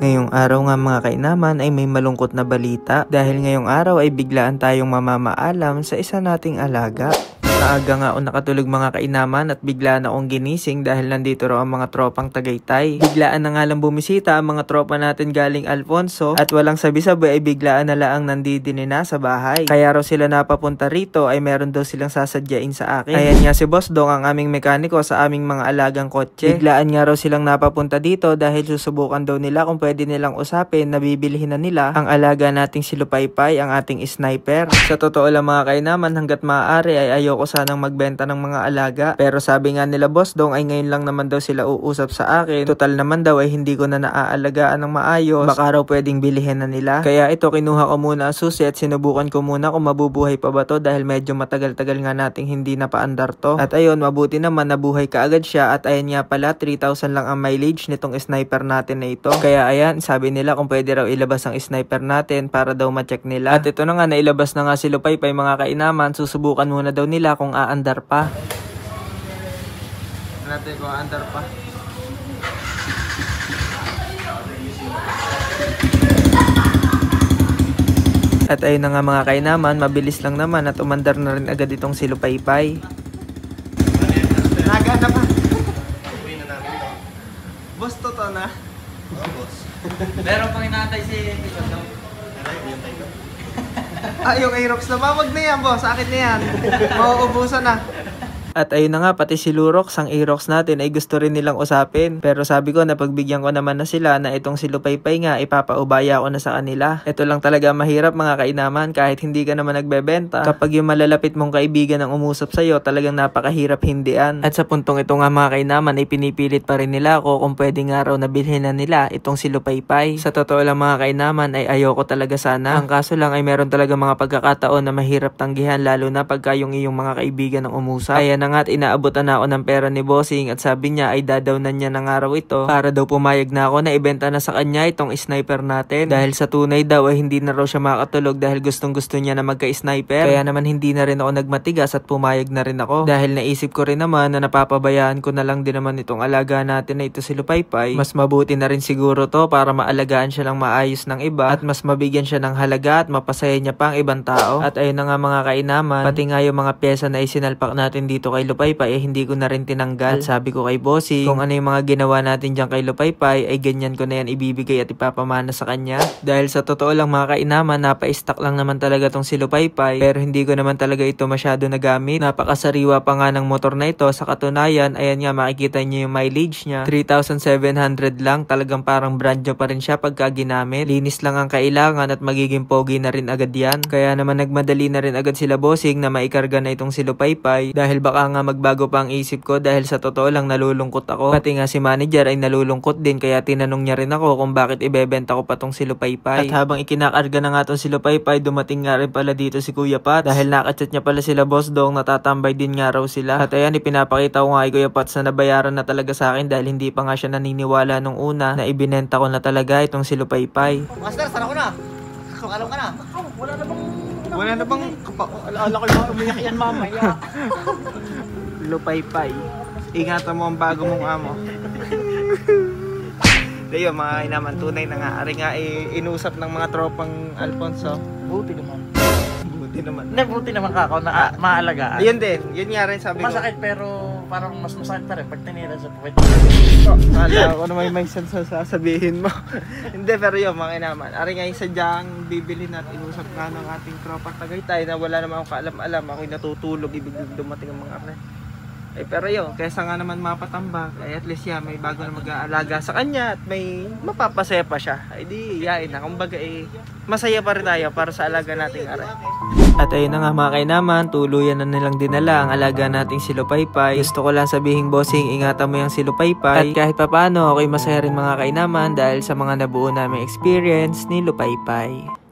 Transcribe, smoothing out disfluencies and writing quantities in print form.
Ngayong araw nga mga kainaman ay may malungkot na balita dahil ngayong araw ay biglaan tayong mamamaalam sa isa nating alaga. Maaga nga ako nakatulog mga kainaman at biglaan akong ginising dahil nandito raw ang mga tropang Tagaytay. Biglaan na nga lang bumisita ang mga tropa natin galing Alfonso at walang sabi-sabi ay biglaan na laang nandidinin na sa bahay. Kaya raw sila napapunta rito ay meron daw silang sasadyain sa akin. Ayan nga si Boss Dong, ang aming mekaniko sa aming mga alagang kotse. Biglaan nga raw silang napapunta dito dahil susubukan daw nila kung pwede nilang usapin na bibilihin na nila ang alaga nating si Lupaypay, ang ating sniper. Sa totoo lang mga kainaman, hanggat maaari ay ayoko sanang magbenta ng mga alaga. Pero sabi nga nila Boss Dong ay ngayon lang naman daw sila uusap sa akin. Total naman daw ay hindi ko na naaalagaan ng maayos. Baka raw pwedeng bilihin na nila. Kaya ito, kinuha ko muna ang susi at sinubukan ko muna kung mabubuhay pa ba to dahil medyo matagal-tagal nga nating hindi napaandar to. At ayun, mabuti naman nabuhay kaagad siya at ayan nga pala 3,000 lang ang mileage nitong sniper natin na ito. Kaya ayan, sabi nila kung pwede raw ilabas ang sniper natin para daw ma-check nila. At ito na nga, nailabas na nga si Lupaypay mga kainaman. Susubukan muna daw nila kung aandar pa. Natin kung aandar pa. At ayun na nga mga kainaman, mabilis lang naman at umandar na rin agad itong si Lupaypay. Naga na pa. Boss, totoo na? Oo, boss. Meron pang inaantay si yung Aerox na ba? Wag na yan, boss. Akin na yan. Mauubusan na. At ayun na nga, pati si Lurox, ang Aerox natin ay gusto rin nilang usapin. Pero sabi ko, napagbigyan ko naman na sila na itong si Lupaypay nga, ipapaubaya ko na sa kanila. Ito lang talaga mahirap mga kainaman, kahit hindi ka naman nagbebenta. Kapag yung malalapit mong kaibigan ang umusap sa'yo, talagang napakahirap hindian. At sa puntong ito nga mga kainaman, ay pinipilit pa rin nila ako kung pwede nga raw na bilhin na nila itong si Lupaypay. Sa totoo lang mga kainaman, ay ayoko talaga sana. Ang kaso lang ay meron talaga mga pagkakataon na mahirap tanggihan, lalo na pagka yung iyong mga kaibigan ang umusap. Ayan na nga at inaabutan na ako ng pera ni Bossing at sabi niya ay dadawnan niya ng araw ito para daw pumayag na ako na ibenta na sa kanya itong sniper natin. Dahil sa tunay daw ay hindi na raw siya makatulog dahil gustong gusto niya na magka-sniper. Kaya naman hindi na rin ako nagmatigas at pumayag na rin ako. Dahil naisip ko rin naman na napapabayaan ko na lang din naman itong alaga natin na ito si Lupaypay. Mas mabuti na rin siguro to para maalagaan siya lang maayos ng iba at mas mabigyan siya ng halaga at mapasaya niya pa ang ibang tao. At ayun na nga mga kainaman, pati nga yung mga pyesa na isinalpak natin dito kay Lupaypay hindi ko na rin tinanggal. At sabi ko kay Bossing, kung ano yung mga ginawa natin dyan kay Lupaypay ay ganyan ko na yan ibibigay at ipapamana sa kanya. Dahil sa totoo lang mga kainaman, napa-stock lang naman talaga tong si Lupaypay pero hindi ko naman talaga ito masyado nagamit. Napakasariwa pa nga ng motor na ito. Sa katunayan, ayan nga makikita niyo yung mileage niya, 3,700 lang. Talagang parang brand new pa rin siya pagka ginamit. Linis lang ang kailangan at magiging pogi na rin agad yan. Kaya naman nagmadali na rin agad sila Bossing na maikarga na itong si Lupaypay dahil baka nga magbago pa ang isip ko dahil sa totoo lang nalulungkot ako. Pati nga si manager ay nalulungkot din kaya tinanong niya rin ako kung bakit ibebenta ko pa tong si Lupaypay. At habang ikinakarga na nga tong si Lupaypay, dumating nga rin pala dito si Kuya Pat dahil nakachat niya pala sila Boss Dong, natatambay din nga raw sila. At ayan, ipinapakita ko nga kay Kuya Pat na nabayaran na talaga sa akin dahil hindi pa nga siya naniniwala nung una na ibinenta ko na talaga itong si Lupaypay. Master, sara ko na. Sukalong ka na. Wala na bang Alaala ko yung umiyak yan mamaya. Lupaypay, ingatan mo ang bago mong amo. Dayo mga inaman, tunay na nga. Ari nga inusap ng mga tropang Alfonso. Buti naman. Buti naman. Hindi, buti naman kako na maalagaan. Yun din, yun nga rin sabi ko. Masakit pero parang mas masakit pa rin pag tinira sa puwet. Kala ko na may sense sa sasabihin mo. Hindi, pero yun mga inaman. Ari nga yung sadyang bibili at inusap nga ng ating tropang Tagaytay na wala naman akong kaalam-alam. Ako'y natutulog, ibig dumating ang mga arne. Eh pero yun, kaysa nga naman mapatambak, ay at least yan, may bago na mag-aalaga sa kanya at may mapapasaya pa siya. Ay di, yain na. Kumbaga masaya pa rin tayo para sa alaga nating aray. At ayun na nga mga kainaman, tuluyan na nilang dinala ang alaga nating si Lupaypay. Gusto ko lang sabihin Bossing, ingatan mo yung si Lupaypay. At kahit papano, ako'y masaya rin mga kainaman dahil sa mga nabuo naming experience ni Lupaypay.